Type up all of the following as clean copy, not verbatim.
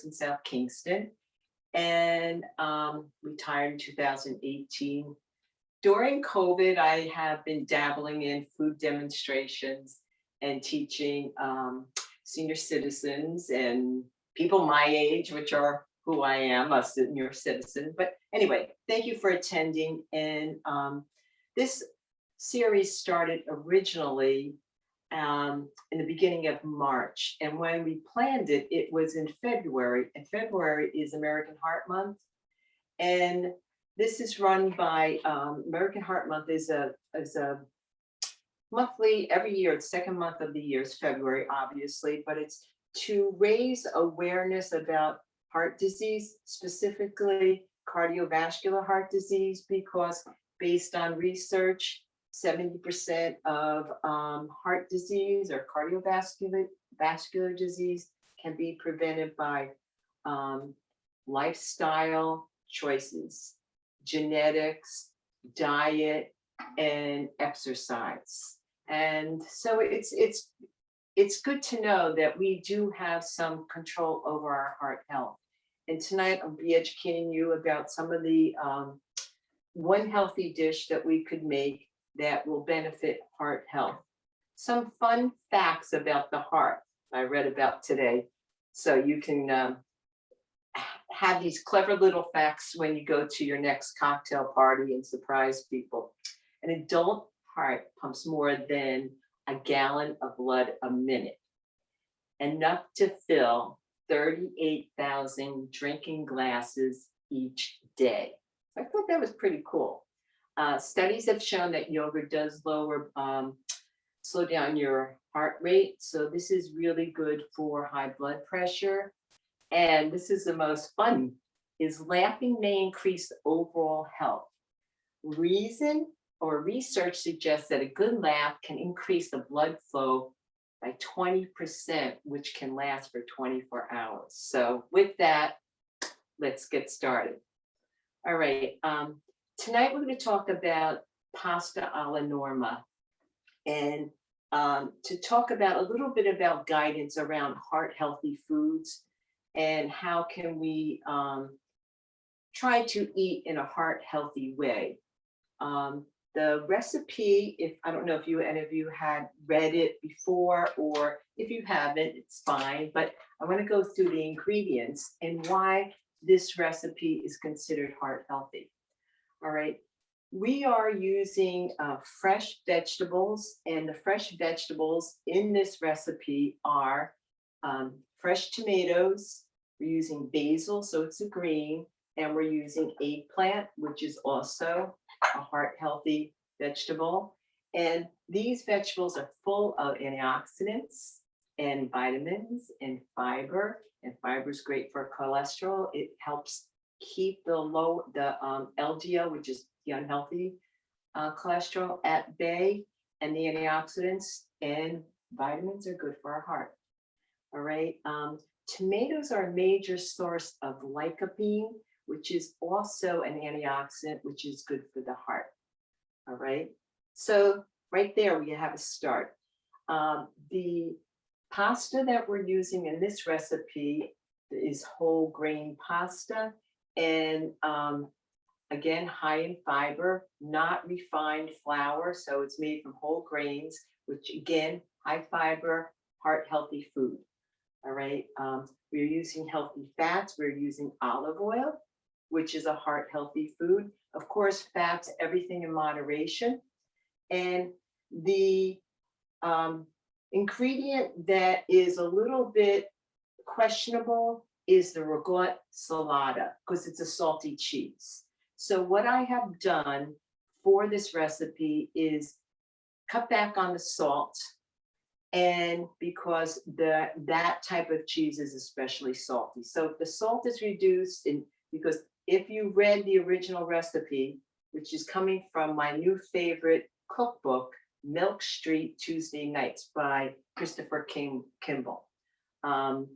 in South Kingston, and retired in 2018. During COVID, I have been dabbling in food demonstrations and teaching senior citizens and people my age, which are who I am, a senior citizen. But anyway, thank you for attending. And this series started originally in the beginning of March. And when we planned it, it was in February. And February is American Heart Month. And this is run by American Heart Month is a monthly, every year, the second month of the year is February, obviously, but it's to raise awareness about heart disease, specifically cardiovascular heart disease, because based on research, 70% of heart disease or vascular disease can be prevented by lifestyle choices, genetics, diet, and exercise. And so it's good to know that we do have some control over our heart health. And tonight I'll be educating you about some of the one healthy dish that we could make that will benefit heart health. Some fun facts about the heart I read about today. So you can have these clever little facts when you go to your next cocktail party and surprise people. An adult heart pumps more than a gallon of blood a minute, enough to fill 38,000 drinking glasses each day. I thought that was pretty cool. Studies have shown that yoga does slow down your heart rate. So this is really good for high blood pressure. And this is the most fun, is laughing may increase overall health. Reason or research suggests that a good laugh can increase the blood flow by 20%, which can last for 24 hours. So with that, let's get started. All right, tonight we're going to talk about pasta alla norma, and to talk about a little bit about guidance around heart healthy foods and how can we try to eat in a heart healthy way. The recipe, if I don't know if any of you had read it before, or if you haven't, it's fine, but I want to go through the ingredients and why this recipe is considered heart healthy. All right, we are using fresh vegetables, and the fresh vegetables in this recipe are fresh tomatoes. We're using basil, so it's a green, and we're using eggplant, which is also a heart healthy vegetable. And these vegetables are full of antioxidants and vitamins and fiber. And fiber is great for cholesterol. It helps keep the LDL, which is the unhealthy cholesterol, at bay. And the antioxidants and vitamins are good for our heart. All right. Tomatoes are a major source of lycopene, which is also an antioxidant, which is good for the heart. All right. So right there, we have a start. The pasta that we're using in this recipe is whole grain pasta, and again, high in fiber, not refined flour. So it's made from whole grains, which again, high fiber, heart healthy food. All right. We're using healthy fats. We're using olive oil, which is a heart healthy food. Of course, fats, everything in moderation. And the ingredient that is a little bit questionable is the arugula salata, because it's a salty cheese. So what I have done for this recipe is cut back on the salt, and because that type of cheese is especially salty. So if the salt is reduced, because if you read the original recipe, which is coming from my new favorite cookbook, Milk Street Tuesday Nights by Christopher Kimball. I'm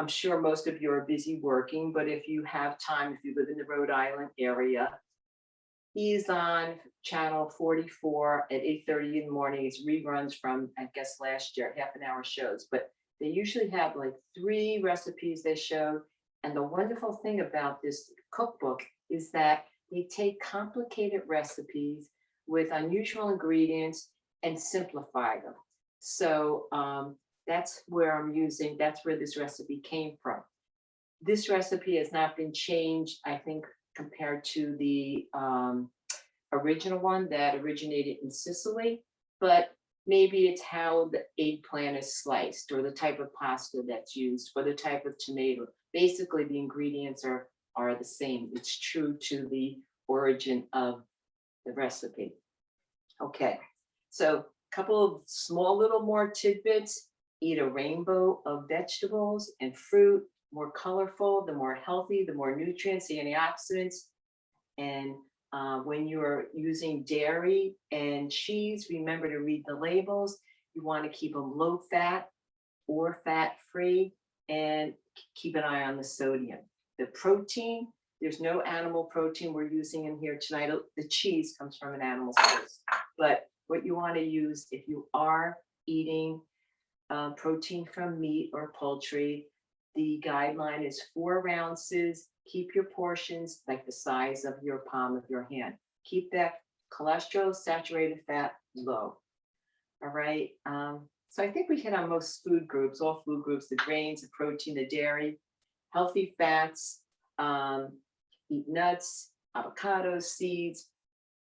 sure most of you are busy working, but if you have time, if you live in the Rhode Island area, he's on channel 44 at 8:30 in the morning. It's reruns from, I guess, last year, half an hour shows. But They usually have like 3 recipes they show. And the wonderful thing about this cookbook is that they take complicated recipes with unusual ingredients and simplify them. So that's where that's where this recipe came from. This recipe has not been changed, I think, compared to the original one that originated in Sicily, but maybe it's how the eggplant is sliced or the type of pasta that's used or the type of tomato. Basically, the ingredients are the same. It's true to the origin of the recipe. Okay, so a couple of small little more tidbits. Eat a rainbow of vegetables and fruit. More colorful, the more healthy, the more nutrients, the antioxidants. And when you're using dairy and cheese, remember to read the labels. You want to keep them low fat or fat free, and keep an eye on the sodium. The protein, there's no animal protein we're using in here tonight. The cheese comes from an animal source. But what you want to use if you are eating protein from meat or poultry, the guideline is 4 ounces. Keep your portions like the size of your palm of your hand. Keep that cholesterol, saturated fat low. All right. So I think we hit on most food groups, all food groups, the grains, the protein, the dairy, healthy fats, eat nuts, avocados, seeds,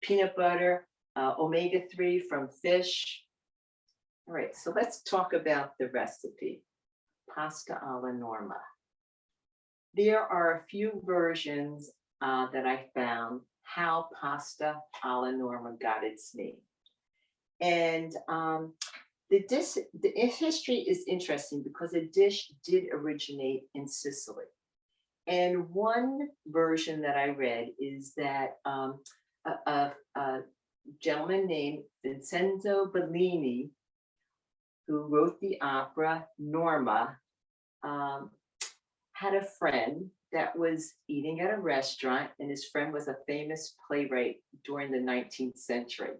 peanut butter, omega-3 from fish. All right, so let's talk about the recipe, pasta alla norma. There are a few versions that I found how pasta alla norma got its name. And the history is interesting because the dish did originate in Sicily. And one version that I read is that a gentleman named Vincenzo Bellini, who wrote the opera Norma, had a friend that was eating at a restaurant, and his friend was a famous playwright during the 19th century.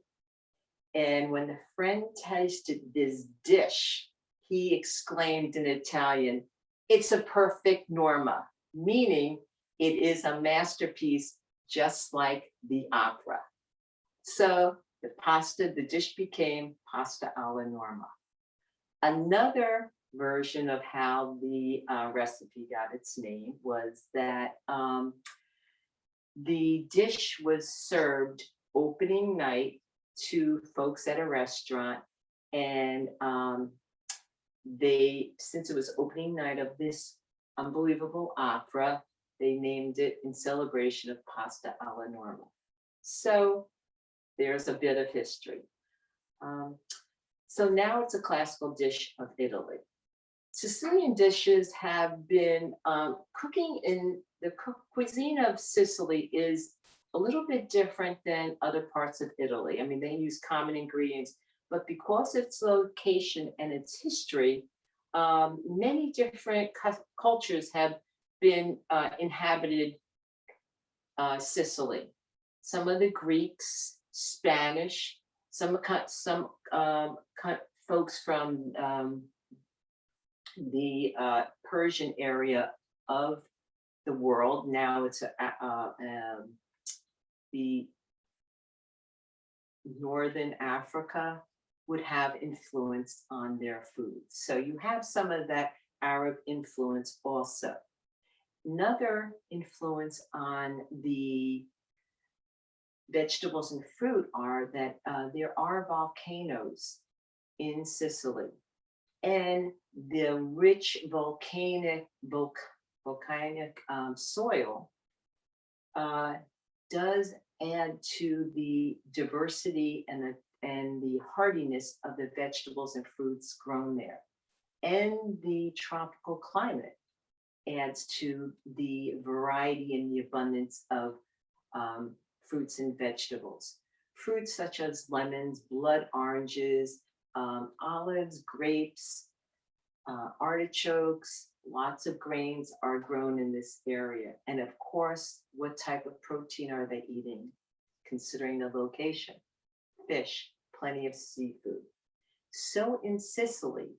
And when the friend tasted this dish, he exclaimed in Italian, "It's a perfect Norma," meaning it is a masterpiece just like the opera. So the dish became pasta alla Norma. Another version of how the recipe got its name was that the dish was served opening night to folks at a restaurant, and since it was opening night of this unbelievable opera, they named it in celebration of pasta alla norma. So there's a bit of history. So now it's a classical dish of Italy. Sicilian dishes have been cooking in the cuisine of Sicily is a little bit different than other parts of Italy. I mean, they use common ingredients, but because of its location and its history, many different cultures have been inhabited Sicily. Some of the Greeks, Spanish, some folks from the Persian area of the world. Now it's the Northern Africa would have influence on their food. So you have some of that Arab influence also. Another influence on the vegetables and fruit are that there are volcanoes in Sicily, and the rich volcanic soil does add to the diversity and the hardiness of the vegetables and fruits grown there. And the tropical climate adds to the variety and the abundance of fruits and vegetables. Fruits such as lemons, blood oranges, olives, grapes, artichokes, lots of grains are grown in this area. And of course, what type of protein are they eating, considering the location? Fish, plenty of seafood. So in Sicily,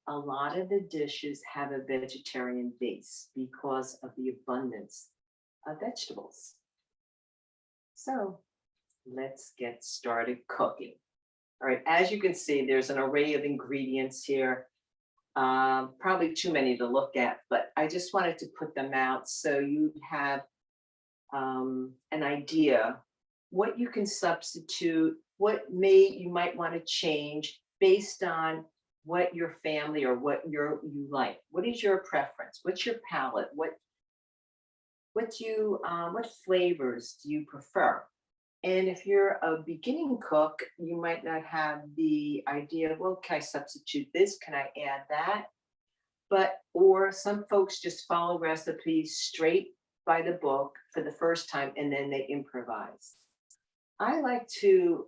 a lot of the dishes have a vegetarian base because of the abundance of vegetables. So let's get started cooking. All right, as you can see, there's an array of ingredients here. Probably too many to look at, but I just wanted to put them out so you have an idea what you can substitute, what you might want to change based on what your family or what you like. What is your preference? What's your palate? What flavors do you prefer? And if you're a beginning cook, you might not have the idea, well, can I substitute this? Can I add that? Or some folks just follow recipes straight by the book for the first time and then they improvise. I like to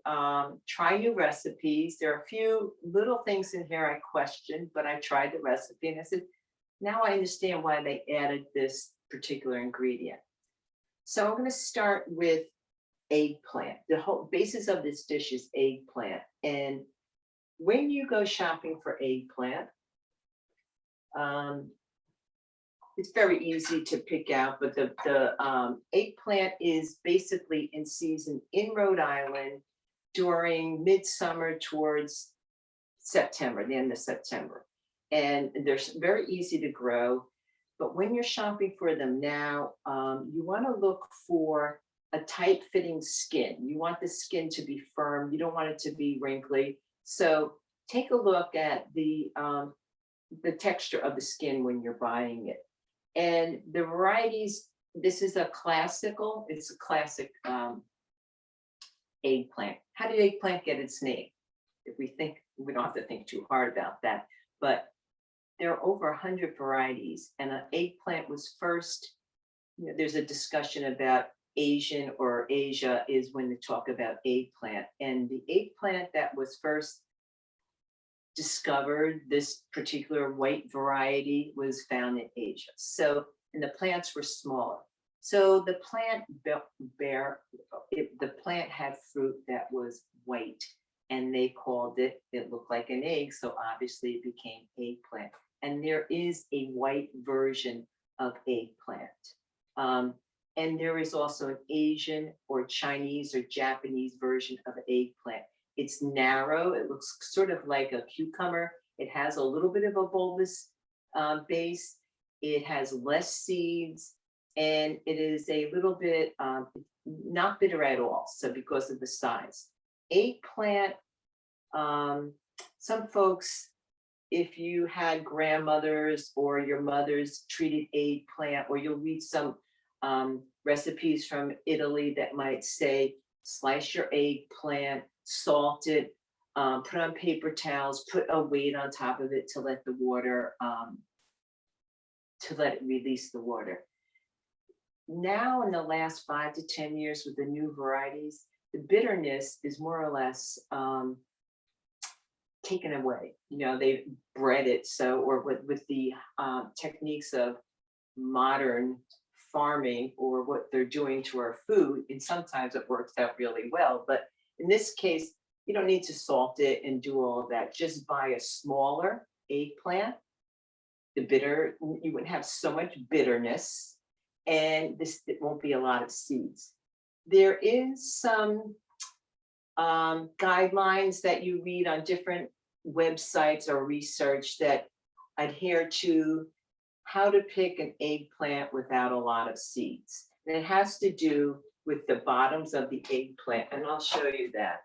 try new recipes. There are a few little things in here I questioned, but I tried the recipe and I said, now I understand why they added this particular ingredient. So I'm going to start with eggplant. The whole basis of this dish is eggplant. And when you go shopping for eggplant, it's very easy to pick out, but the eggplant is basically in season in Rhode Island during midsummer towards September, the end of September. And they're very easy to grow. But when you're shopping for them now, you want to look for a tight fitting skin. You want the skin to be firm. You don't want it to be wrinkly. So take a look at the texture of the skin when you're buying it. And the varieties, this is it's a classic eggplant. How did eggplant get its name? If we think, we don't have to think too hard about that, but there are over 100 varieties, and an eggplant was first, there's a discussion about Asian or Asia is when they talk about eggplant. And the eggplant that was first discovered, this particular white variety, was found in Asia. So, and the plants were smaller. So the plant the plant had fruit that was white, and they called it looked like an egg, so obviously it became eggplant. And there is a white version of eggplant. And there is also an Asian or Chinese or Japanese version of eggplant. It's narrow, it looks sort of like a cucumber. It has a little bit of a bulbous base. It has less seeds, and it is a little bit not bitter at all. So because of the size. Eggplant, some folks, if you had grandmothers or your mothers treated eggplant, or you'll read some recipes from Italy that might say, slice your eggplant, salt it, put on paper towels, put a weight on top of it to let the water, to let it release the water. Now, in the last 5 to 10 years with the new varieties, the bitterness is more or less taken away. They've bred it so, or with the techniques of modern farming or what they're doing to our food, and sometimes it works out really well. But in this case, you don't need to salt it and do all of that. Just buy a smaller eggplant. You wouldn't have so much bitterness, and it won't be a lot of seeds. There is some guidelines that you read on different websites or research that adhere to how to pick an eggplant without a lot of seeds. And it has to do with the bottoms of the eggplant, and I'll show you that.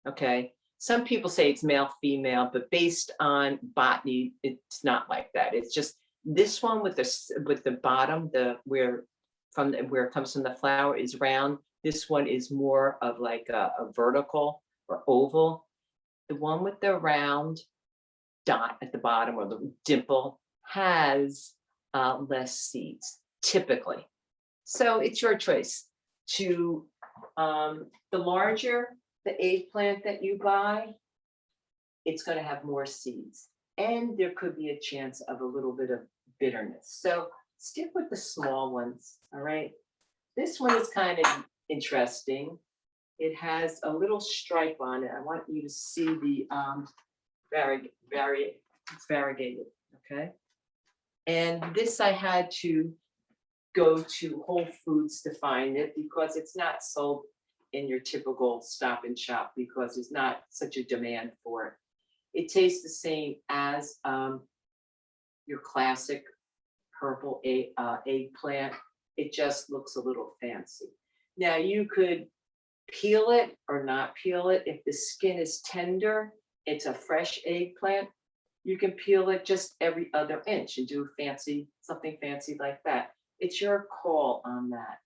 Okay, some people say it's male, female, but based on botany, it's not like that. It's just this one with the bottom, where it comes from the flower is round. This one is more of like a vertical or oval. The one with the round dot at the bottom, or the dimple, has less seeds typically. So it's your choice. The larger the eggplant that you buy, it's going to have more seeds, and there could be a chance of a little bit of bitterness. So stick with the small ones. All right. This one is kind of interesting. It has a little stripe on it. I want you to see the It's variegated, okay? And this I had to go to Whole Foods to find it because it's not sold in your typical Stop and Shop because there's not such a demand for it. It tastes the same as your classic purple eggplant. It just looks a little fancy. Now you could peel it or not peel it. If the skin is tender, it's a fresh eggplant. You can peel it just every other inch and do something fancy like that. It's your call on that.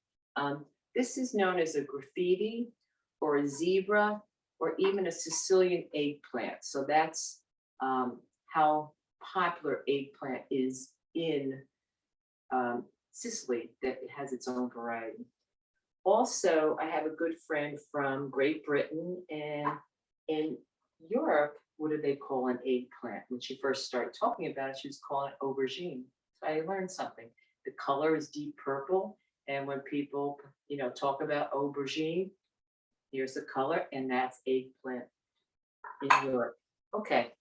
This is known as a graffiti or a zebra or even a Sicilian eggplant. So that's how popular eggplant is in Sicily, that it has its own variety. Also, I have a good friend from Great Britain, and in Europe, what do they call an eggplant? When she first started talking about it, she was calling it aubergine. So I learned something. The color is deep purple, and when people, talk about aubergine, here's the color, and that's eggplant in Europe. Okay.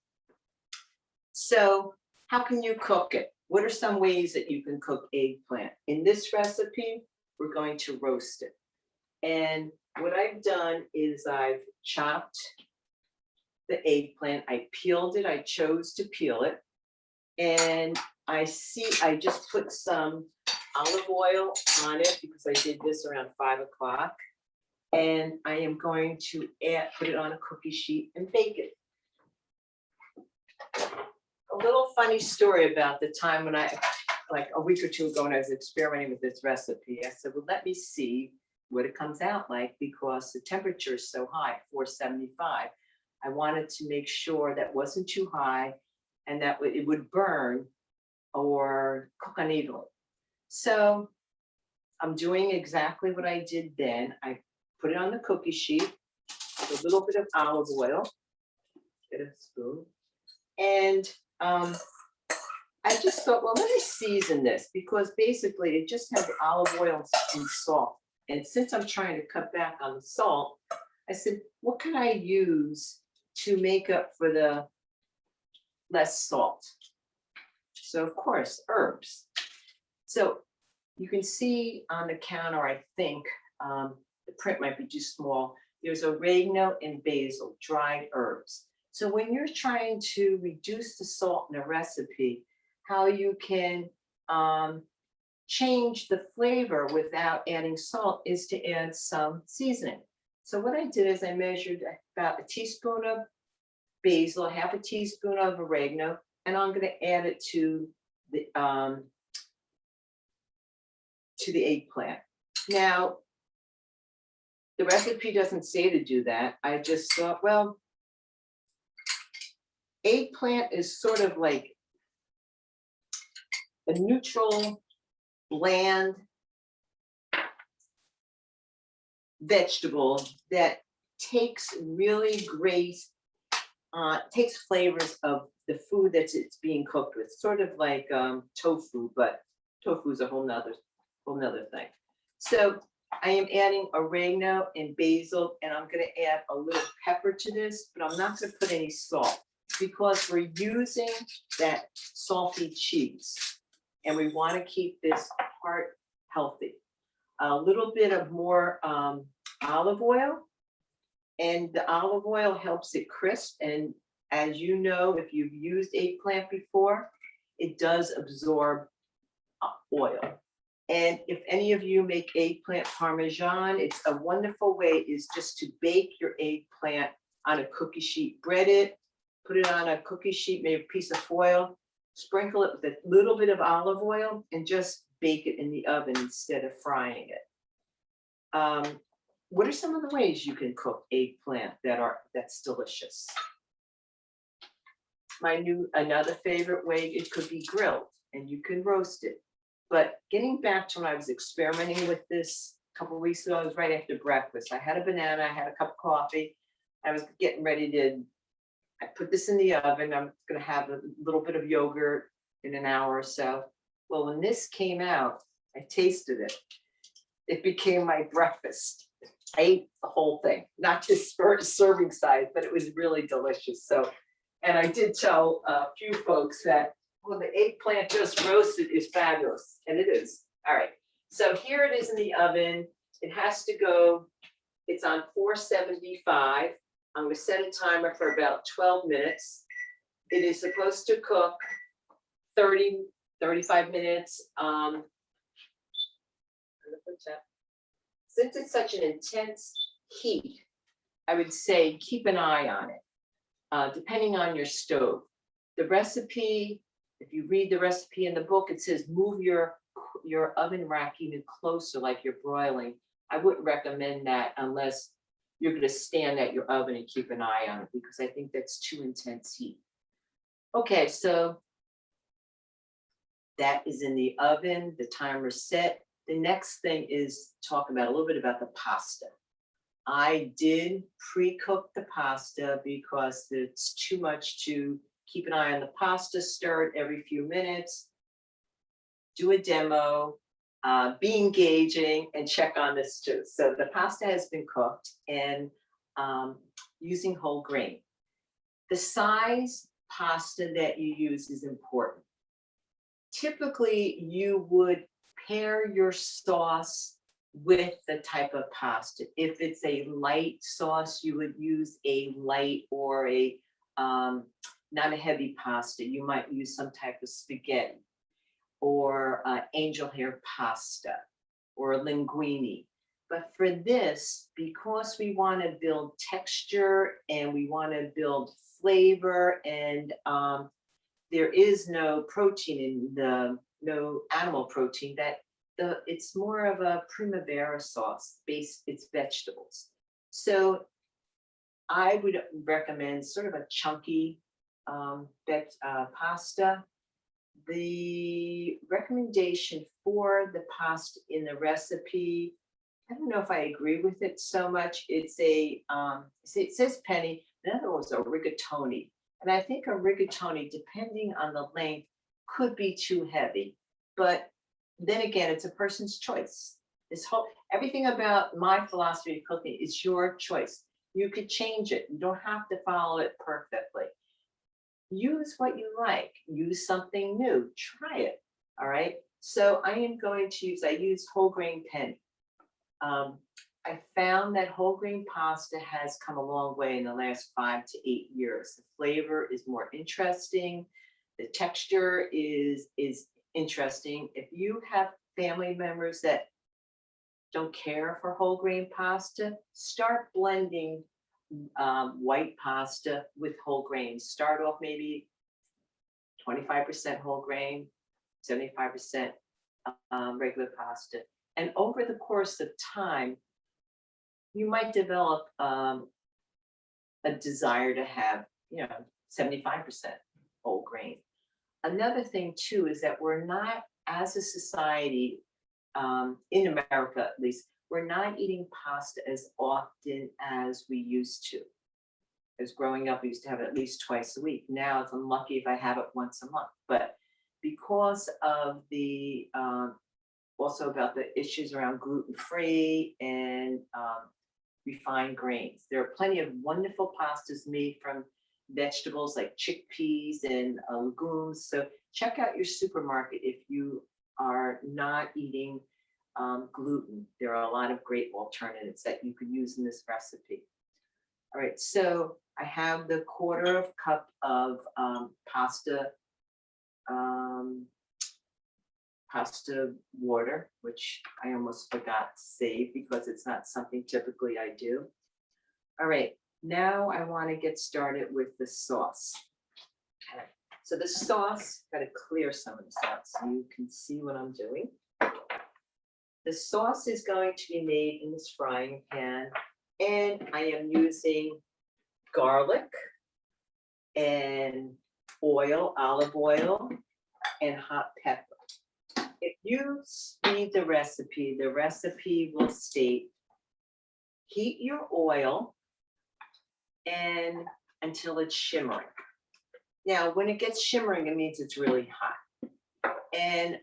So how can you cook it? What are some ways that you can cook eggplant? In this recipe, we're going to roast it. And what I've done is I've chopped the eggplant. I peeled it. I chose to peel it. And I just put some olive oil on it because I did this around 5 o'clock. And I am going to put it on a cookie sheet and bake it. A little funny story about the time when like a week or two ago when I was experimenting with this recipe, I said, well, let me see what it comes out like because the temperature is so high, 475. I wanted to make sure that wasn't too high and that it would burn or cook unevenly. So I'm doing exactly what I did then. I put it on the cookie sheet with a little bit of olive oil, get a spoon, and I just thought, well, let me season this because basically it just has olive oil and salt. And since I'm trying to cut back on the salt, I said, what can I use to make up for the less salt? So of course, herbs. So you can see on the counter, I think, the print might be too small. There's oregano and basil, dried herbs. So when you're trying to reduce the salt in a recipe, how you can change the flavor without adding salt is to add some seasoning. So what I did is I measured about a teaspoon of basil, half a teaspoon of oregano, and I'm going to add it to the eggplant. Now, the recipe doesn't say to do that. I just thought, well, eggplant is sort of like a neutral, bland vegetable that takes really great, takes flavors of the food that it's being cooked with, sort of like tofu, but tofu is a whole nother thing. So I am adding oregano and basil, and I'm going to add a little pepper to this, but I'm not going to put any salt because we're using that salty cheese, and we want to keep this part healthy. A little bit of more olive oil, and the olive oil helps it crisp. And as you know, if you've used eggplant before, it does absorb oil. And if any of you make eggplant parmesan, it's a wonderful way is just to bake your eggplant on a cookie sheet, bread it, put it on a cookie sheet, maybe a piece of foil, sprinkle it with a little bit of olive oil, and just bake it in the oven instead of frying it. What are some of the ways you can cook eggplant that's delicious? Another favorite way, it could be grilled, and you can roast it. But getting back to when I was experimenting with this a couple of weeks ago, it was right after breakfast. I had a banana, I had a cup of coffee. I was getting ready I put this in the oven. I'm going to have a little bit of yogurt in an hour or so. Well, when this came out, I tasted it. It became my breakfast. I ate the whole thing, not just serving size, but it was really delicious. So And I did tell a few folks that, well, the eggplant just roasted is fabulous, and it is. All right, so here it is in the oven. It has to go, it's on 475. I'm gonna set a timer for about 12 minutes. It is supposed to cook 30, 35 minutes. Since it's such an intense heat, I would say keep an eye on it, depending on your stove. The recipe, if you read the recipe in the book, it says move your oven rack even closer, like you're broiling. I wouldn't recommend that unless you're going to stand at your oven and keep an eye on it, because I think that's too intense heat. Okay, so that is in the oven, the timer's set. The next thing is talk about a little bit about the pasta. I did pre-cook the pasta because it's too much to keep an eye on the pasta, stir it every few minutes, do a demo, be engaging, and check on this too. So the pasta has been cooked and using whole grain. The size pasta that you use is important. Typically, you would pair your sauce with the type of pasta. If it's a light sauce, you would use a light or a not a heavy pasta. You might use some type of spaghetti or angel hair pasta or linguine. But for this, because we want to build texture and we want to build flavor, and there is no protein in no animal protein, it's more of a primavera sauce based, it's vegetables. So I would recommend sort of a chunky pasta. The recommendation for the pasta in the recipe, I don't know if I agree with it so much. It's it says penny, in other words, a rigatoni. And I think a rigatoni, depending on the length, could be too heavy. But then again, it's a person's choice. Everything about my philosophy of cooking is your choice. You could change it. You don't have to follow it perfectly. Use what you like. Use something new. Try it. All right. So I am going to I use whole grain penny. I found that whole grain pasta has come a long way in the last 5 to 8 years. The flavor is more interesting. The texture is interesting. If you have family members that don't care for whole grain pasta, start blending white pasta with whole grains. Start off maybe 25% whole grain, 75% regular pasta. And over the course of time, you might develop a desire to have, 75% whole grain. Another thing too is that we're not, as a society, in America at least, we're not eating pasta as often as we used to. As growing up, we used to have it at least twice a week. Now I'm lucky if I have it once a month. But because of the also about the issues around gluten-free and refined grains, there are plenty of wonderful pastas made from vegetables like chickpeas and legumes. So check out your supermarket if you are not eating gluten. There are a lot of great alternatives that you could use in this recipe. All right, so I have the 1/4 cup of pasta water, which I almost forgot to save because it's not something typically I do. All right, now I want to get started with the sauce. Okay. So the sauce, got to clear some of this out so you can see what I'm doing. The sauce is going to be made in this frying pan, and I am using garlic and oil, olive oil, and hot pepper. If you read the recipe will state, heat your oil and until it's shimmering. Now, when it gets shimmering, it means it's really hot. And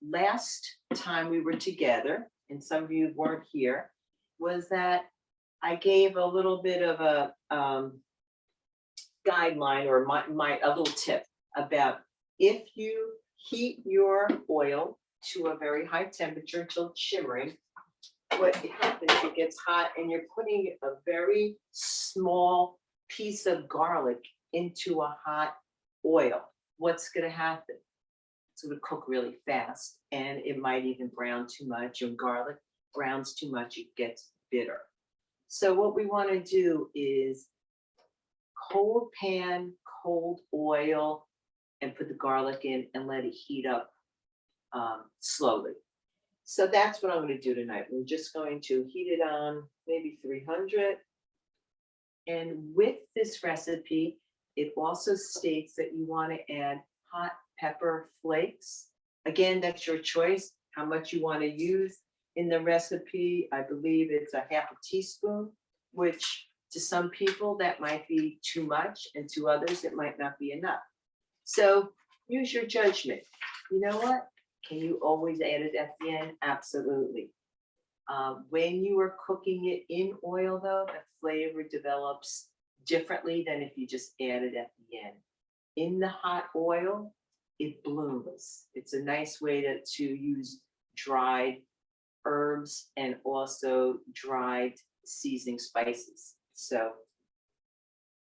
last time we were together, and some of you weren't here, was that I gave a little bit of got guideline or my a little tip about if you heat your oil to a very high temperature until it's shimmering, what happens, it gets hot and you're putting a very small piece of garlic into a hot oil. What's going to happen? It's going to cook really fast and it might even brown too much. Your garlic browns too much, it gets bitter. So what we want to do is cold pan, cold oil, and put the garlic in and let it heat up slowly. So that's what I'm going to do tonight. We're just going to heat it on maybe 300. And with this recipe, it also states that you want to add hot pepper flakes. Again, that's your choice, how much you want to use. In the recipe, I believe it's a half a teaspoon, which to some people that might be too much, and to others it might not be enough. So use your judgment. You know what? Can you always add it at the end? Absolutely. When you are cooking it in oil, though, the flavor develops differently than if you just add it at the end. In the hot oil, it blooms. It's a nice way to use dried herbs and also dried seasoning spices. So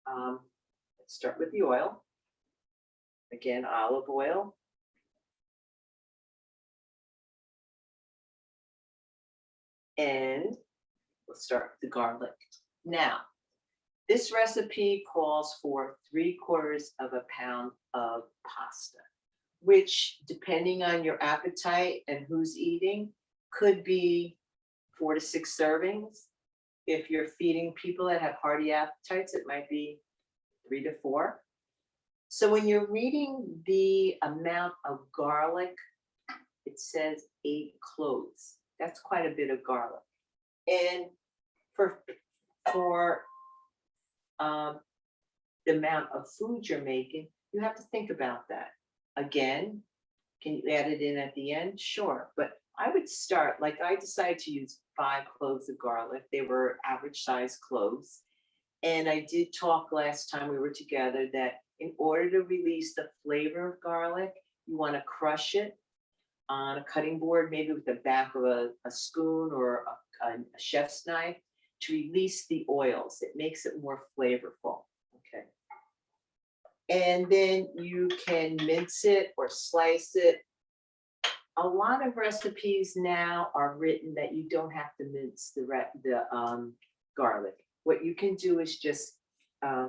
let's start with the oil. Again, olive oil. And we'll start with the garlic. Now, this recipe calls for 3/4 of a pound of pasta, which depending on your appetite and who's eating, could be 4 to 6 servings. If you're feeding people that have hearty appetites, it might be 3 to 4. So when you're reading the amount of garlic, it says 8 cloves. That's quite a bit of garlic. And for the amount of food you're making, you have to think about that. Again, can you add it in at the end? Sure. But I would start, like I decided to use 5 cloves of garlic. They were average size cloves. And I did talk last time we were together that in order to release the flavor of garlic, you want to crush it on a cutting board, maybe with the back of a spoon or a chef's knife to release the oils. It makes it more flavorful. Okay. And then you can mince it or slice it. A lot of recipes now are written that you don't have to mince the garlic. What you can do is just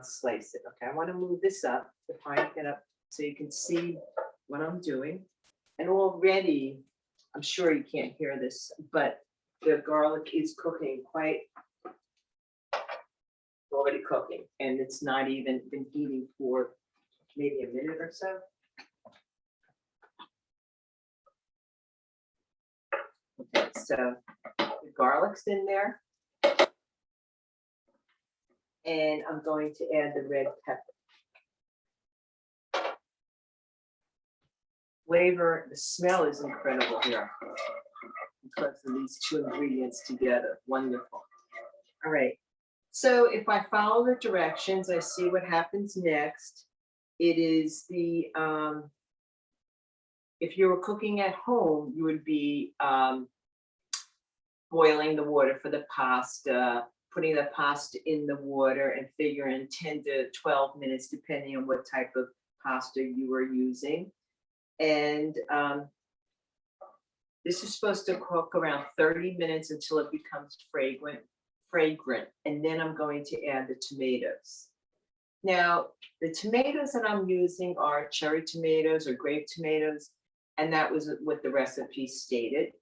slice it. Okay, I want to move this up, the pine it up, so you can see what I'm doing. And already, I'm sure you can't hear this, but the garlic is cooking already cooking, and it's not even been heating for maybe a minute or so. Okay, so the garlic's in there. And I'm going to add the red pepper. Flavor, the smell is incredible here because of these 2 ingredients together. Wonderful. All right. So if I follow the directions, I see what happens next. It is the, if you were cooking at home, you would be boiling the water for the pasta, putting the pasta in the water and figuring 10 to 12 minutes, depending on what type of pasta you were using. And this is supposed to cook around 30 minutes until it becomes fragrant. And then I'm going to add the tomatoes. Now, the tomatoes that I'm using are cherry tomatoes or grape tomatoes, and that was what the recipe stated.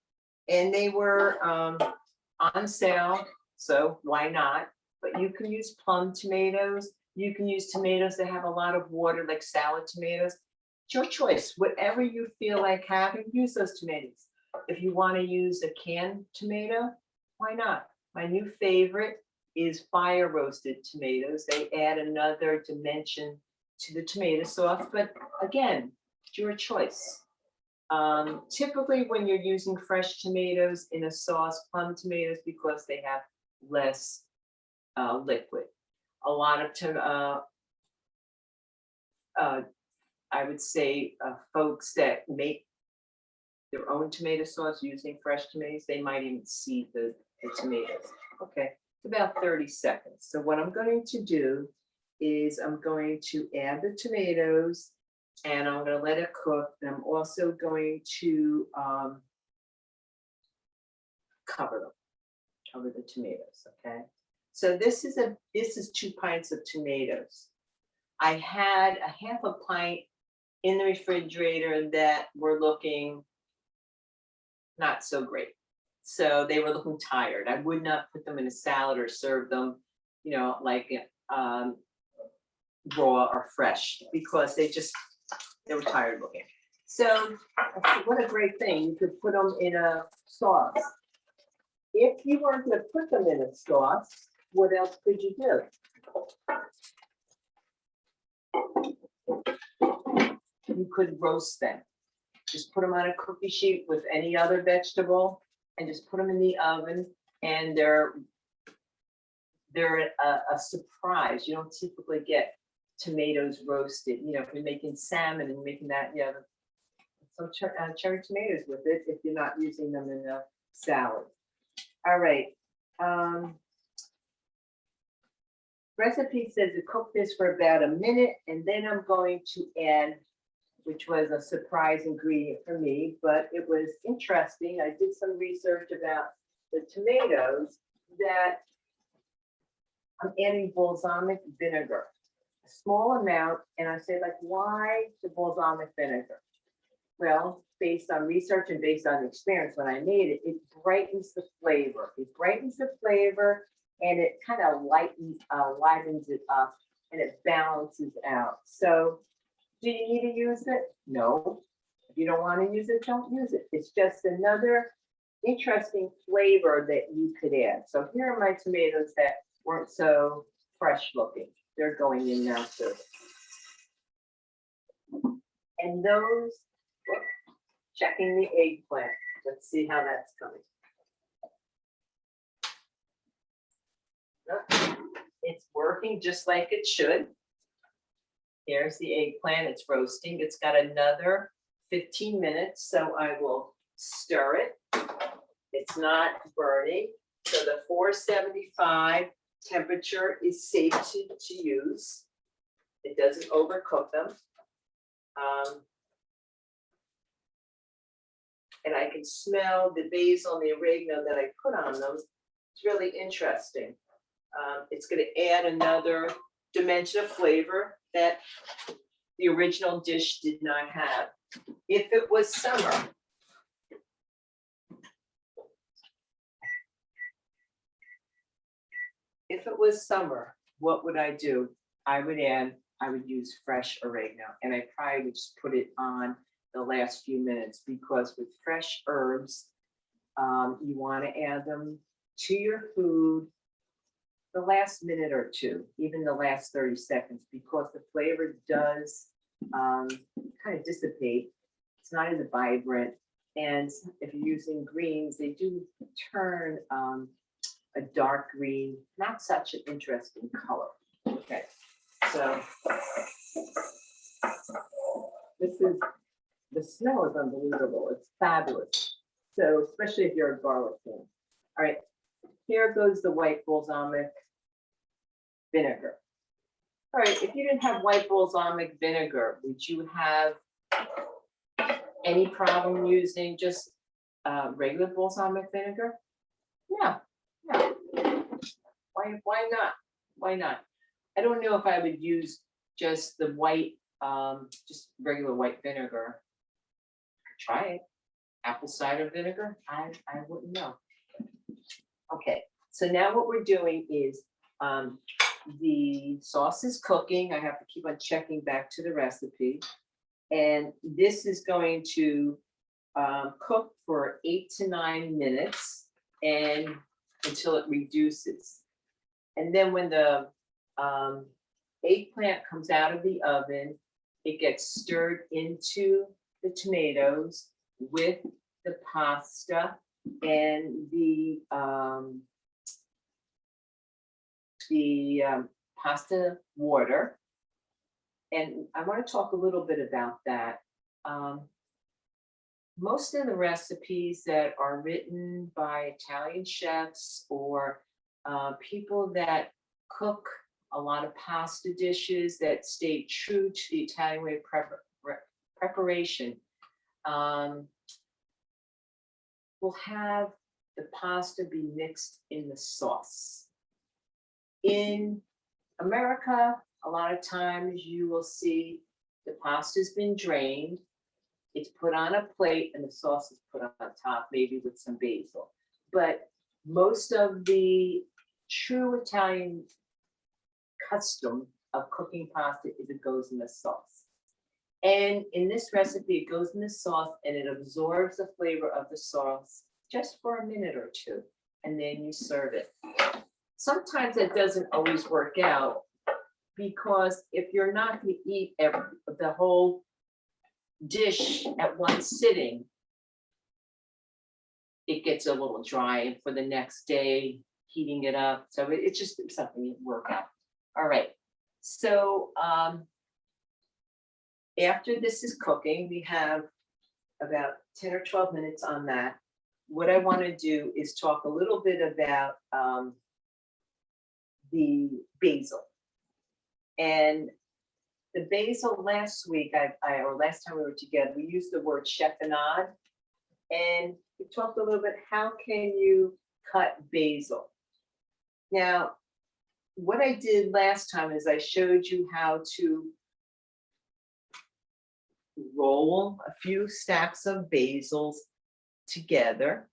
And they were on sale, so why not? But you can use plum tomatoes. You can use tomatoes that have a lot of water, like salad tomatoes. It's your choice. Whatever you feel like having, use those tomatoes. If you want to use a canned tomato, why not? My new favorite is fire roasted tomatoes. They add another dimension to the tomato sauce, but again, it's your choice. Typically when you're using fresh tomatoes in a sauce, plum tomatoes, because they have less liquid. A lot of I would say folks that make their own tomato sauce using fresh tomatoes, they might even see the tomatoes. Okay, it's about 30 seconds. So what I'm going to do is I'm going to add the tomatoes and I'm going to let it cook. And I'm also going to cover the tomatoes. Okay, so this is 2 pints of tomatoes. I had a half a pint in the refrigerator that were looking not so great. So they were looking tired. I would not put them in a salad or serve them, like raw or fresh, because they were tired looking. So what a great thing. You could put them in a sauce. If you weren't going to put them in a sauce, what else could you do? You could roast them. Just put them on a cookie sheet with any other vegetable and just put them in the oven, and they're a surprise. You don't typically get tomatoes roasted. If you're making salmon and making that, you have some cherry tomatoes with it if you're not using them in a salad. All right. Recipe says to cook this for about a minute, and then I'm going to add, which was a surprise ingredient for me, but it was interesting. I did some research about the tomatoes, that I'm adding balsamic vinegar, a small amount. And I said, why the balsamic vinegar? Well, based on research and based on experience, when I made it, it brightens the flavor. It brightens the flavor, and it kind of livens it up, and it balances out. So do you need to use it? No. If you don't want to use it, don't use it. It's just another interesting flavor that you could add. So here are my tomatoes that weren't so fresh looking. They're going in now too. And those, checking the eggplant. Let's see how that's coming. It's working just like it should. Here's the eggplant. It's roasting. It's got another 15 minutes, so I will stir it. It's not burning. So the 475 temperature is safe to use. It doesn't overcook them. And I can smell the basil and the oregano that I put on them. It's really interesting. It's going to add another dimension of flavor that the original dish did not have. If it was summer, what would I do? I would use fresh oregano, and I probably would just put it on the last few minutes, because with fresh herbs, you want to add them to your food the last minute or two, even the last 30 seconds, because the flavor does kind of dissipate. It's not as vibrant. And if you're using greens, they do turn a dark green, not such an interesting color. Okay, so the smell is unbelievable. It's fabulous. So especially if you're a garlic fan. All right, here goes the white balsamic vinegar. All right, if you didn't have white balsamic vinegar, would you have any problem using just regular balsamic vinegar? Yeah. Why not? Why not? I don't know if I would use just the white, just regular white vinegar. Try it. Apple cider vinegar? I wouldn't know. Okay, so now what we're doing is the sauce is cooking. I have to keep on checking back to the recipe. And this is going to cook for 8 to 9 minutes and until it reduces. And then when the eggplant comes out of the oven, it gets stirred into the tomatoes with the pasta and the pasta water. And I want to talk a little bit about that. Most of the recipes that are written by Italian chefs or people that cook a lot of pasta dishes that stay true to the Italian way of preparation will have the pasta be mixed in the sauce. In America, a lot of times you will see the pasta's been drained, it's put on a plate, and the sauce is put on top, maybe with some basil. But most of the true Italian custom of cooking pasta is it goes in the sauce. And in this recipe, it goes in the sauce and it absorbs the flavor of the sauce just for a minute or two, and then you serve it. Sometimes that doesn't always work out, because if you're not going to eat the whole dish at one sitting, it gets a little dry, and for the next day, heating it up. So it's just something you work out. All right. So after this is cooking, we have about 10 or 12 minutes on that. What I want to do is talk a little bit about the basil. And the basil last week, or last time we were together, we used the word chiffonade. And we talked a little bit, how can you cut basil? Now, what I did last time is I showed you how to roll a few stacks of basils together.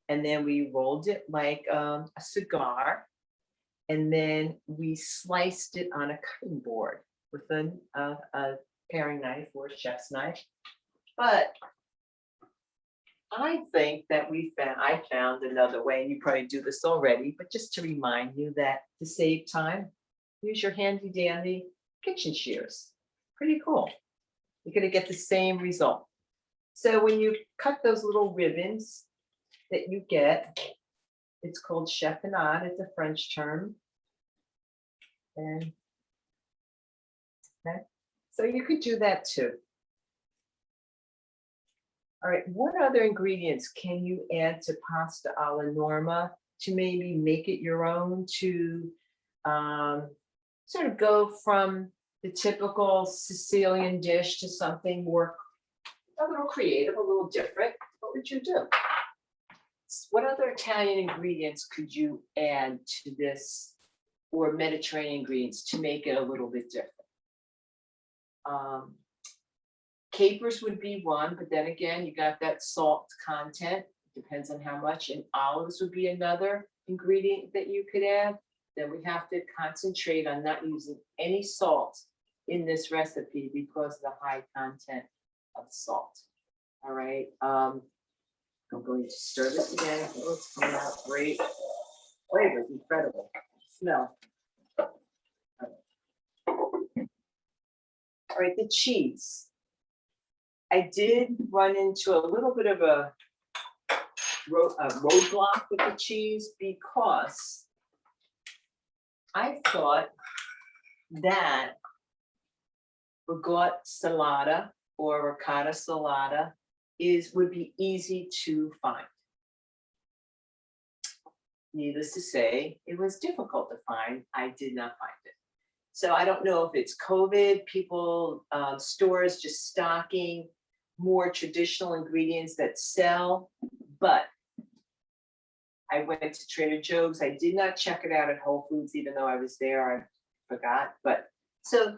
And then we rolled it like a cigar. And then we sliced it on a cutting board with a paring knife or a chef's knife. But I think that I found another way, and you probably do this already, but just to remind you that to save time, use your handy dandy kitchen shears. Pretty cool. You're going to get the same result. So when you cut those little ribbons that you get, it's called chiffonade. It's a French term. And okay, so you could do that too. All right, what other ingredients can you add to pasta alla norma to maybe make it your own, to sort of go from the typical Sicilian dish to something more, a little creative, a little different? What would you do? What other Italian ingredients could you add to this, or Mediterranean ingredients, to make it a little bit different? Capers would be one, but then again, you got that salt content, depends on how much, and olives would be another ingredient that you could add. Then we have to concentrate on not using any salt in this recipe because of the high content of salt. All right, I'm going to stir this again. Oh, it's coming out great. Flavor is incredible. Smell. All right, the cheese. I did run into a little bit of a roadblock with the cheese, because I thought that ricotta salata or ricotta salata would be easy to find. Needless to say, it was difficult to find. I did not find it. So I don't know if it's COVID, people, stores just stocking more traditional ingredients that sell, but I went to Trader Joe's. I did not check it out at Whole Foods, even though I was there. I forgot. But so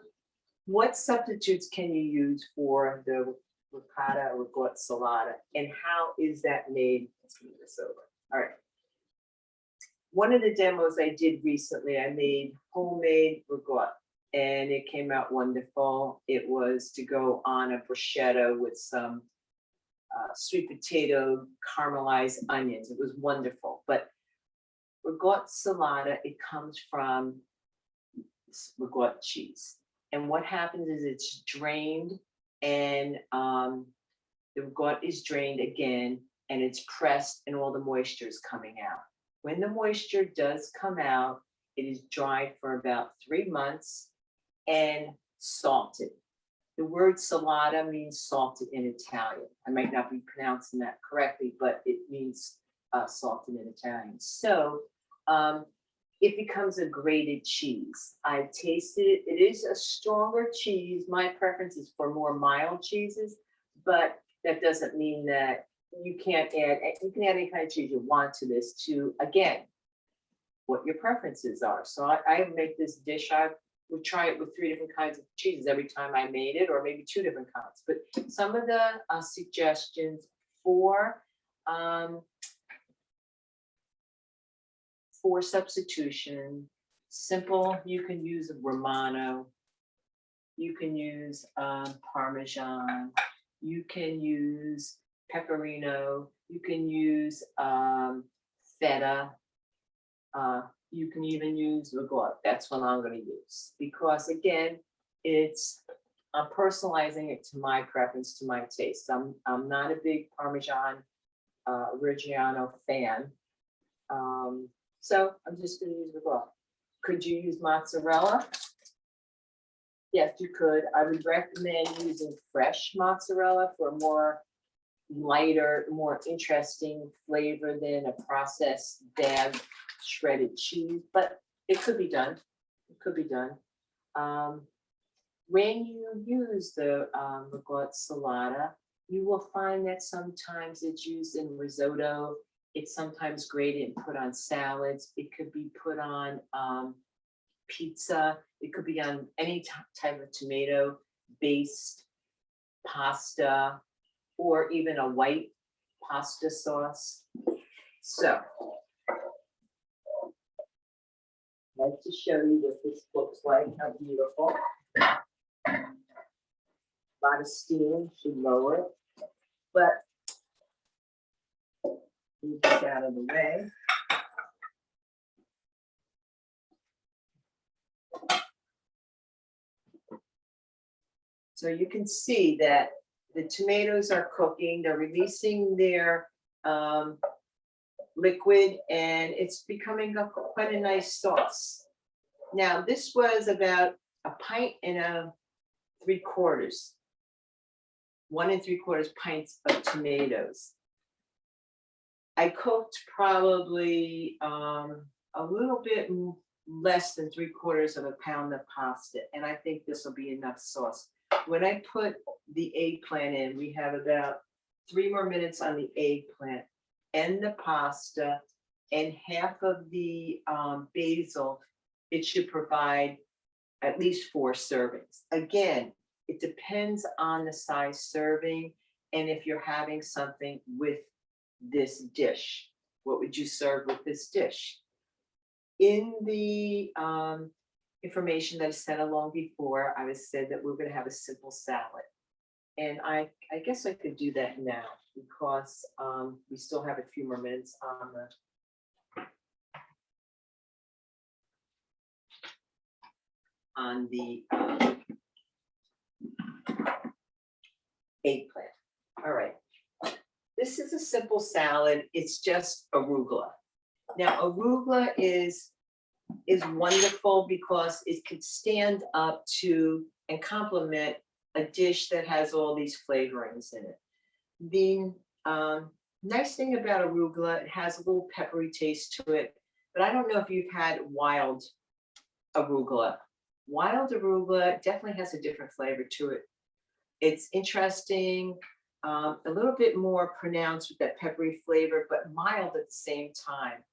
what substitutes can you use for the ricotta or ricotta salata, and how is that made? Let's move this over. All right. One of the demos I did recently, I made homemade ricotta, and it came out wonderful. It was to go on a bruschetta with some sweet potato, caramelized onions. It was wonderful. But ricotta salata, it comes from ricotta cheese. And what happens is it's drained, and the ricotta is drained again, and it's pressed, and all the moisture is coming out. When the moisture does come out, it is dried for about 3 months and salted. The word salata means salted in Italian. I might not be pronouncing that correctly, but it means salted in Italian. So it becomes a grated cheese. I've tasted it. It is a stronger cheese. My preference is for more mild cheeses, but that doesn't mean that you can't add, you can add any kind of cheese you want to this to, again, what your preferences are. So I make this dish, I would try it with 3 different kinds of cheeses every time I made it, or maybe 2 different kinds. But some of the suggestions for substitution, simple, you can use a Romano, you can use Parmesan, you can use pecorino, you can use feta, you can even use vinaigrette. That's what I'm going to use, because again, I'm personalizing it to my preference, to my taste. I'm not a big Parmesan Reggiano fan, so I'm just going to use vinaigrette. Could you use mozzarella? Yes, you could. I would recommend using fresh mozzarella for a more lighter, more interesting flavor than a processed bagged shredded cheese, but it could be done. It could be done. When you use the vinaigrette salata, you will find that sometimes it's used in risotto. It's sometimes grated and put on salads. It could be put on pizza. It could be on any type of tomato-based pasta, or even a white pasta sauce. So, I'd like to show you what this looks like, how beautiful. A lot of steam, should lower it, but move this out of the way. So you can see that the tomatoes are cooking, they're releasing their liquid, and it's becoming quite a nice sauce. Now, this was about 1 3/4, 1 3/4 pints of tomatoes. I cooked probably a little bit less than 3/4 pound of pasta, and I think this will be enough sauce. When I put the eggplant in, we have about 3 more minutes on the eggplant and the pasta and half of the basil. It should provide at least 4 servings. Again, it depends on the size serving and if you're having something with this dish. What would you serve with this dish? In the information that I sent along before, I was said that we're going to have a simple salad. And I guess I could do that now, because we still have a few more minutes on the eggplant. All right. This is a simple salad. It's just arugula. Now, arugula is wonderful because it could stand up to and complement a dish that has all these flavorings in it. The nice thing about arugula, it has a little peppery taste to it, but I don't know if you've had wild arugula. Wild arugula definitely has a different flavor to it. It's interesting, a little bit more pronounced with that peppery flavor, but mild at the same time.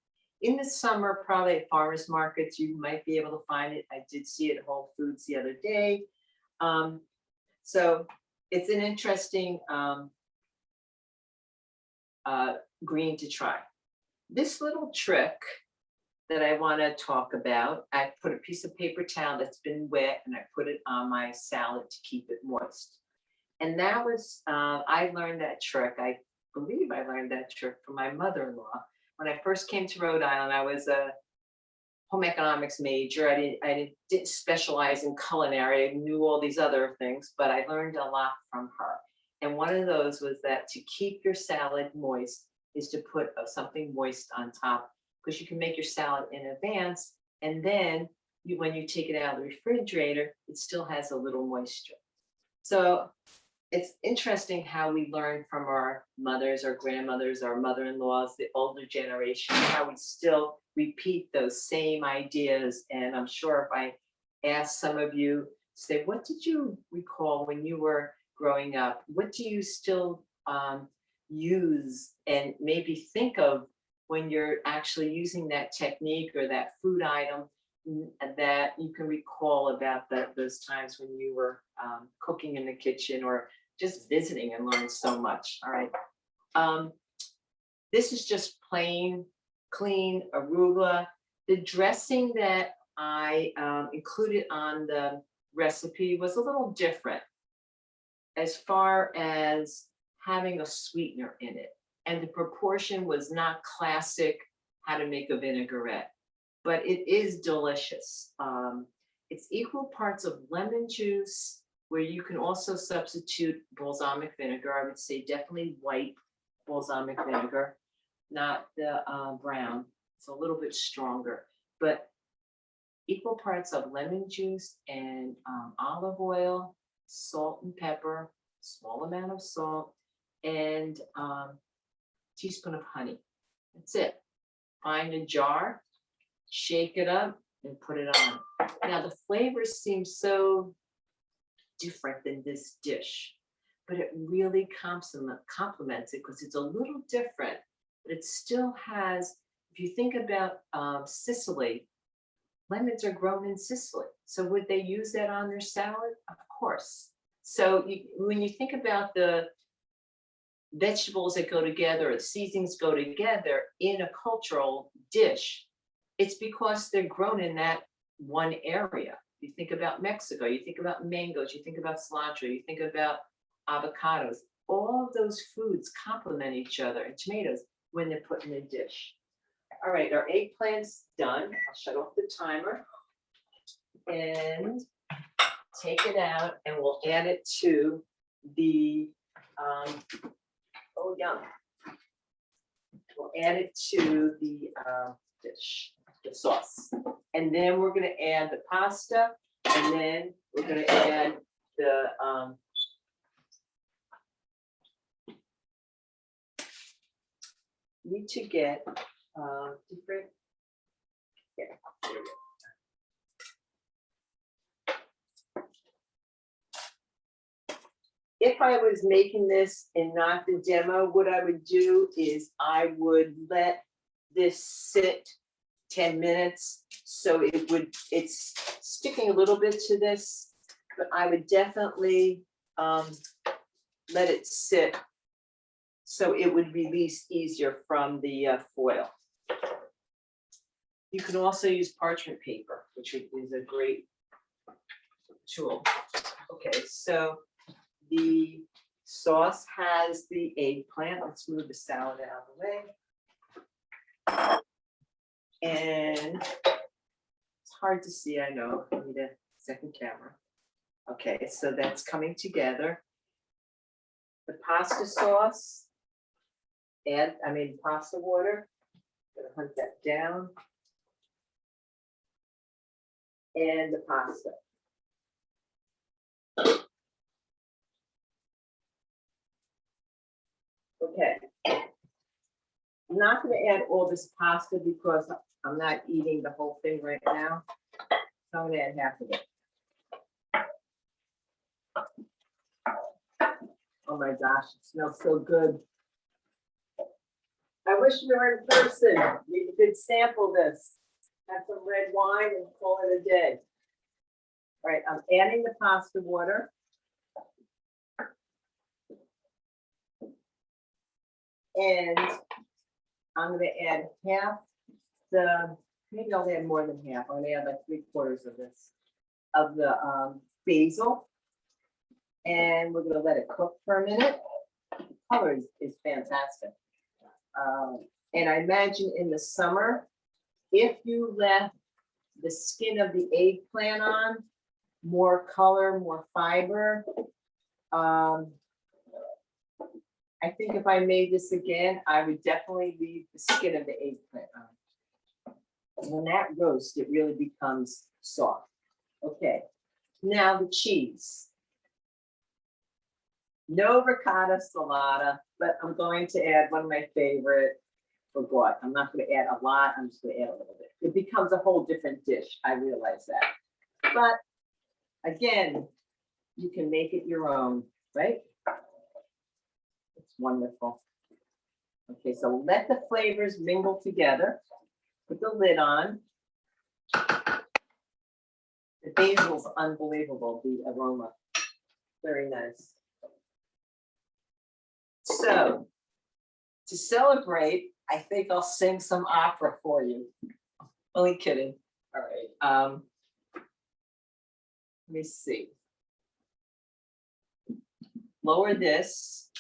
In the summer, probably at farmers markets, you might be able to find it. I did see it at Whole Foods the other day. So it's an interesting green to try. This little trick that I want to talk about, I put a piece of paper towel that's been wet and I put it on my salad to keep it moist. And that was, I learned that trick. I believe I learned that trick from my mother-in-law. When I first came to Rhode Island, I was a home economics major. I didn't specialize in culinary. I knew all these other things, but I learned a lot from her. And one of those was that to keep your salad moist is to put something moist on top, because you can make your salad in advance and then when you take it out of the refrigerator, it still has a little moisture. So it's interesting how we learn from our mothers, our grandmothers, our mother-in-laws, the older generation, how we still repeat those same ideas. And I'm sure if I ask some of you, say, what did you recall when you were growing up? What do you still use and maybe think of when you're actually using that technique or that food item that you can recall about those times when you were cooking in the kitchen or just visiting and learned so much. All right. This is just plain, clean arugula. The dressing that I included on the recipe was a little different as far as having a sweetener in it. And the proportion was not classic how to make a vinaigrette, but it is delicious. It's equal parts of lemon juice, where you can also substitute balsamic vinegar. I would say definitely white balsamic vinegar, not the brown. It's a little bit stronger, but equal parts of lemon juice and olive oil, salt and pepper, small amount of salt, and teaspoon of honey. That's it. Find a jar, shake it up, and put it on. Now the flavors seem so different than this dish, but it really complements it because it's a little different, but it still has, if you think about Sicily, lemons are grown in Sicily. So would they use that on their salad? Of course. So when you think about the vegetables that go together, or seasonings go together in a cultural dish, it's because they're grown in that one area. You think about Mexico, you think about mangoes, you think about cilantro, you think about avocados. All of those foods complement each other, and tomatoes when they're put in a dish. All right, our eggplant's done. I'll shut off the timer and take it out, and we'll add it to the, oh yum. We'll add it to the dish, the sauce. And then we're gonna add the pasta, and then we're gonna add the need to get different, yeah, there we go. If I was making this and not the demo, what I would do is I would let this sit 10 minutes. So it's sticking a little bit to this, but I would definitely let it sit so it would release easier from the foil. You can also use parchment paper, which is a great tool. Okay, so the sauce has the eggplant. Let's move the salad out of the way. And it's hard to see, I know. I need a second camera. Okay, so that's coming together. The pasta sauce, pasta water. Gonna hunt that down. And the pasta. Okay. I'm not going to add all this pasta because I'm not eating the whole thing right now. So I'm going to add half of it. Oh my gosh, it smells so good. I wish we were in person. We could sample this. Have some red wine and call it a day. All right, I'm adding the pasta water. And I'm going to add half maybe I'll add more than half. I'm going to add like 3/4 of this, of the basil. And we're going to let it cook for a minute. The color is fantastic. And I imagine in the summer, if you left the skin of the eggplant on, more color, more fiber. I think if I made this again, I would definitely leave the skin of the eggplant on. When that roasts, it really becomes soft. Okay, now the cheese. No ricotta salata, but I'm going to add one of my favorite. Forgot. I'm not going to add a lot. I'm just going to add a little bit. It becomes a whole different dish. I realize that. But again, you can make it your own, right? It's wonderful. Okay, so let the flavors mingle together. Put the lid on. The basil's unbelievable, the aroma. Very nice. So, to celebrate, I think I'll sing some opera for you. Only kidding. All right. Let me see. Lower this.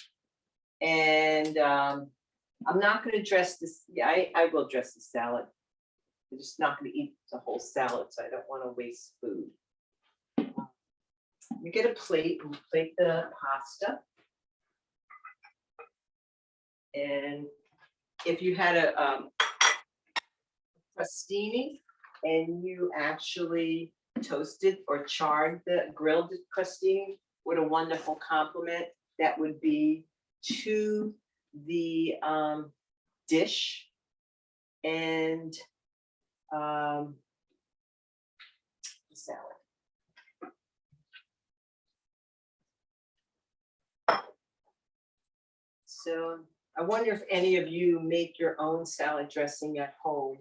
And I'm not going to dress this. Yeah, I will dress the salad. I'm just not going to eat the whole salad, so I don't want to waste food. You get a plate and plate the pasta. And if you had a crostini and you actually toasted or charred the grilled crostini, what a wonderful compliment that would be to the dish. And salad. So I wonder if any of you make your own salad dressing at home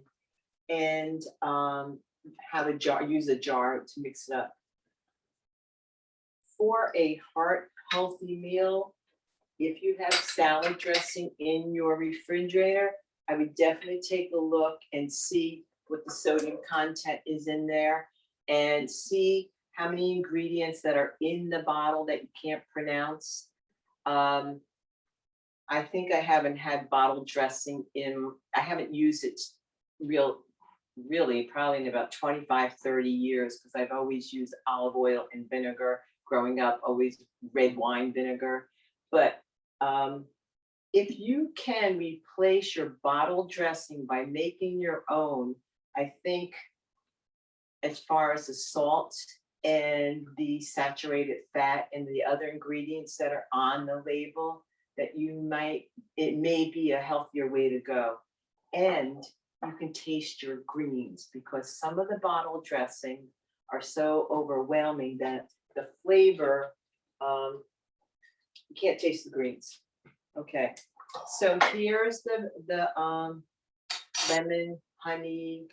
and have a jar, use a jar to mix it up. For a heart healthy meal, if you have salad dressing in your refrigerator, I would definitely take a look and see what the sodium content is in there and see how many ingredients that are in the bottle that you can't pronounce. I think I haven't had bottle dressing I haven't used it really probably in about 25, 30 years, because I've always used olive oil and vinegar growing up, always red wine vinegar. But if you can replace your bottle dressing by making your own, I think as far as the salt and the saturated fat and the other ingredients that are on the label, that it may be a healthier way to go. And you can taste your greens, because some of the bottle dressing are so overwhelming that the flavor, you can't taste the greens. Okay, so here's the lemon, honey.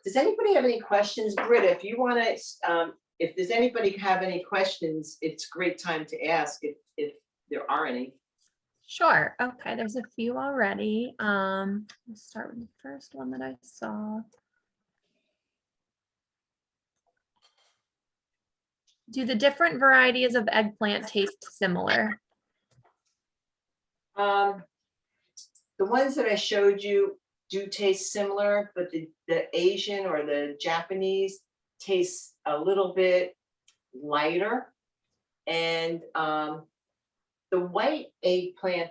Does anybody have any questions? Britta, if you want to, if does anybody have any questions, it's a great time to ask if there are any. Sure. Okay, there's a few already. Let's start with the first one that I saw. Do the different varieties of eggplant taste similar? The ones that I showed you do taste similar, but the Asian or the Japanese tastes a little bit lighter. And the white eggplant,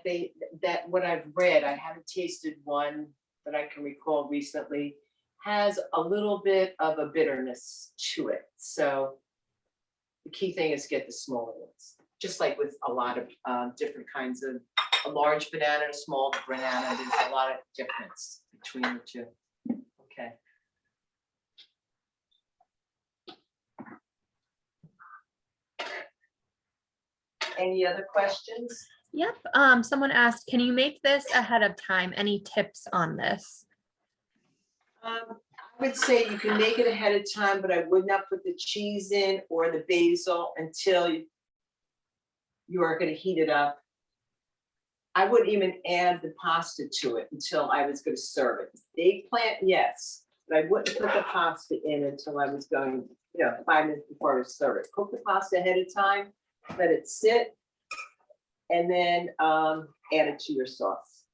that what I've read, I haven't tasted one that I can recall recently, has a little bit of a bitterness to it. So the key thing is get the smaller ones, just like with a lot of different kinds of a large banana and a small banana. There's a lot of difference between the two. Okay. Any other questions? Yep. Someone asked, can you make this ahead of time? Any tips on this? I would say you can make it ahead of time, but I would not put the cheese in or the basil until you are going to heat it up. I wouldn't even add the pasta to it until I was going to serve it. The eggplant, yes, but I wouldn't put the pasta in until I was going, 5 minutes before I was serve it. Cook the pasta ahead of time, let it sit, and then add it to your sauce.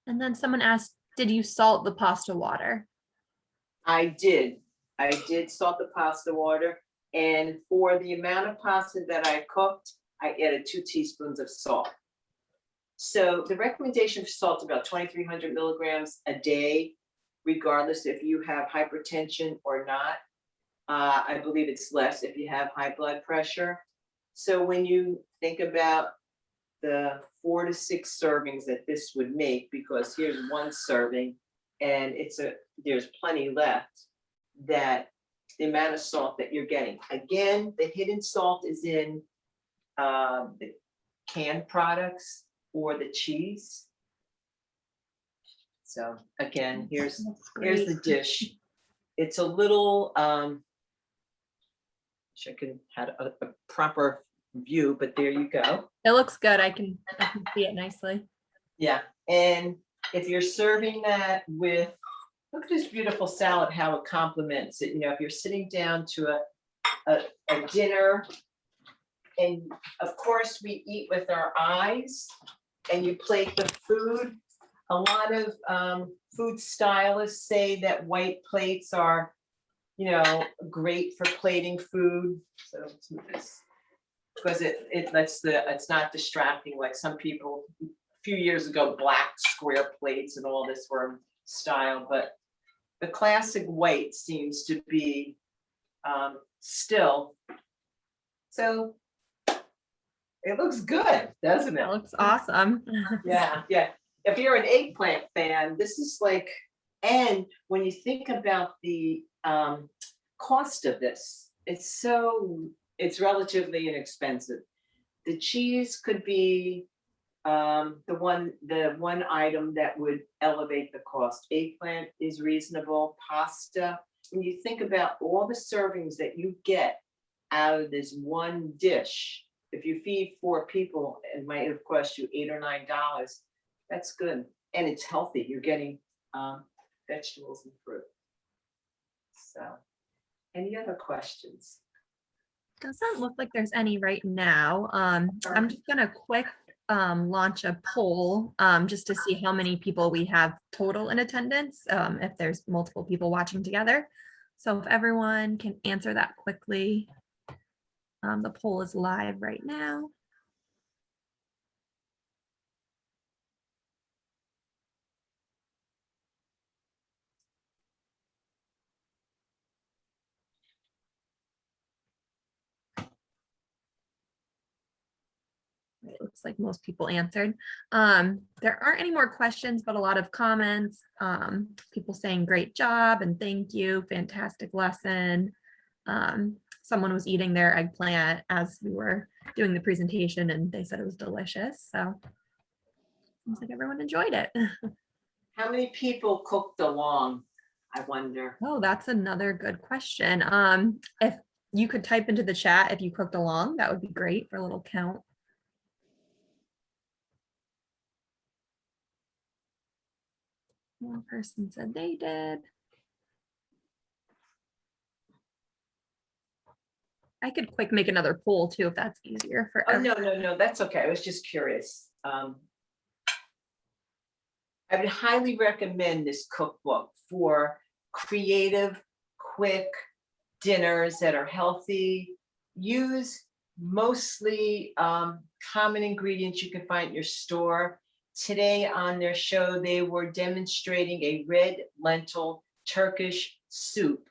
And then someone asked, did you salt the pasta water? I did salt the pasta water, and for the amount of pasta that I cooked, I added 2 teaspoons of salt. So the recommendation for salt is about 2,300 milligrams a day, regardless if you have hypertension or not. I believe it's less if you have high blood pressure. So when you think about the 4 to 6 servings that this would make, because here's one serving and there's plenty left, that the amount of salt that you're getting. Again, the hidden salt is in the canned products or the cheese. So again, here's the dish. It's a little, wish I could have a proper view, but there you go. It looks good. I can see it nicely. Yeah, and if you're serving that with, look at this beautiful salad, how it complements it. You know, if you're sitting down to a dinner, and of course we eat with our eyes, and you plate the food. A lot of food stylists say that white plates are, you know, great for plating food. So let's move this, because it lets it's not distracting like some people. A few years ago, black square plates and all this were style, but the classic white seems to be still. So it looks good, doesn't it? It looks awesome. Yeah, yeah. If you're an eggplant fan, this is like, and when you think about the cost of this, it's relatively inexpensive. The cheese could be the one item that would elevate the cost. Eggplant is reasonable. Pasta, when you think about all the servings that you get out of this one dish, if you feed 4 people, it might have cost you $8 or $9. That's good, and it's healthy. You're getting vegetables and fruit. So, any other questions? Doesn't look like there's any right now. I'm just gonna quick launch a poll just to see how many people we have total in attendance, if there's multiple people watching together. So if everyone can answer that quickly. The poll is live right now. It looks like most people answered. There aren't any more questions, but a lot of comments. People saying great job and thank you, fantastic lesson. Someone was eating their eggplant as we were doing the presentation and they said it was delicious. So seems like everyone enjoyed it. How many people cooked along, I wonder? Oh, that's another good question. If you could type into the chat if you cooked along, that would be great for a little count. One person said they did. I could quick make another poll too, if that's easier for Oh, everyone. no, that's okay. I was just curious. I would highly recommend this cookbook for creative, quick dinners that are healthy. Use mostly common ingredients you can find in your store. Today on their show, they were demonstrating a red lentil Turkish soup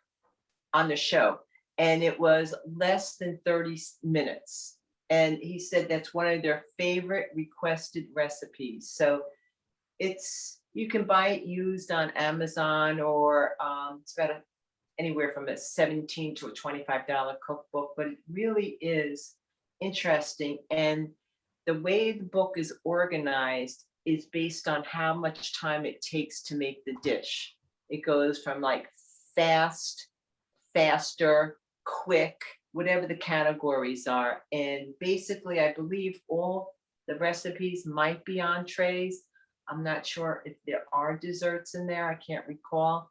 on the show, and it was less than 30 minutes. And he said that's one of their favorite requested recipes. So you can buy it used on Amazon, or it's about anywhere from a $17 to a $25 cookbook, but it really is interesting. And the way the book is organized is based on how much time it takes to make the dish. It goes from like fast, faster, quick, whatever the categories are. And basically, I believe all the recipes might be entrees. I'm not sure if there are desserts in there. I can't recall.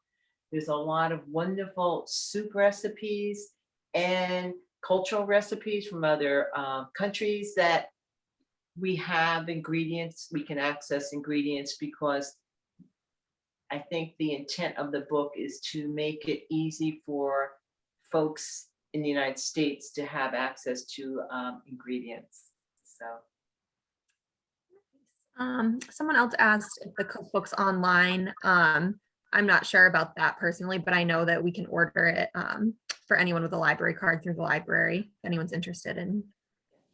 There's a lot of wonderful soup recipes and cultural recipes from other countries that we have ingredients. We can access ingredients because I think the intent of the book is to make it easy for folks in the United States to have access to ingredients. So. Someone else asked if the cookbook's online. I'm not sure about that personally, but I know that we can order it for anyone with a library card through the library, if anyone's interested in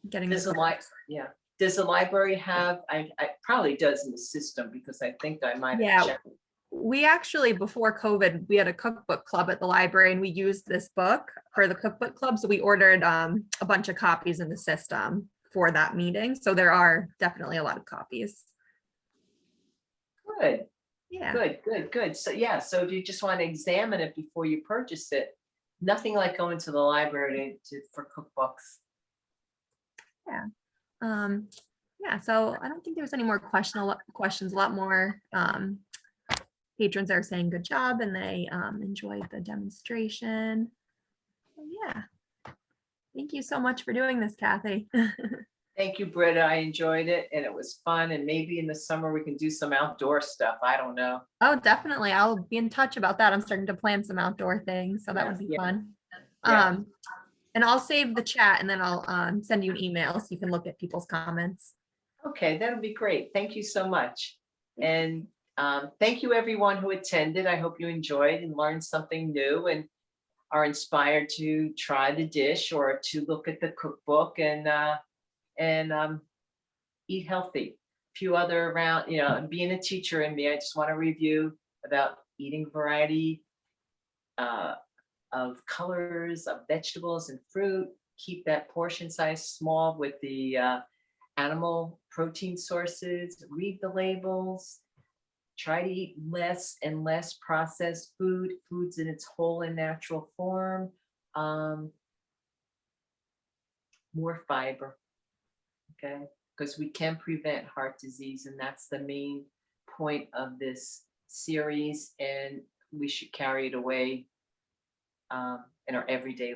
getting Does the the book. yeah, does the library have, I probably does in the system, because I think I might Yeah. have checked. We actually, before COVID, we had a cookbook club at the library and we used this book for the cookbook club. So we ordered a bunch of copies in the system for that meeting. So there are definitely a lot of copies. Good, Yeah. good. So yeah, so if you just want to examine it before you purchase it, nothing like going to the library for cookbooks. Yeah, so I don't think there's any more questions. A lot more patrons are saying good job and they enjoyed the demonstration. So yeah, thank you so much for doing this, Kathy. Thank you, Britta. I enjoyed it and it was fun. And maybe in the summer we can do some outdoor stuff. I don't know. Oh, definitely. I'll be in touch about that. I'm starting to plan some outdoor things, so that would be Yeah. fun. Yeah. And I'll save the chat and then I'll send you an email so you can look at people's comments. Okay, that'll be great. Thank you so much. And thank you everyone who attended. I hope you enjoyed and learned something new and are inspired to try the dish or to look at the cookbook and eat healthy. A few other around, being a teacher in me, I just want to review about eating variety of colors, of vegetables and fruit. Keep that portion size small with the animal protein sources. Read the labels. Try to eat less and less processed foods in its whole and natural form. More fiber, okay? Because we can prevent heart disease, and that's the main point of this series, and we should carry it away in our everyday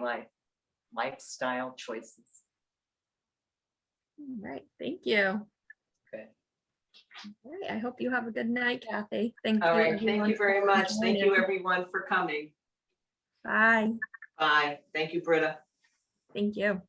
lifestyle choices. All right, thank you. Okay. All right, I hope you have a good night, Kathy. Thank All you. right, thank you very much. Thank you everyone for coming. Bye. Bye. Thank you, Britta. Thank you.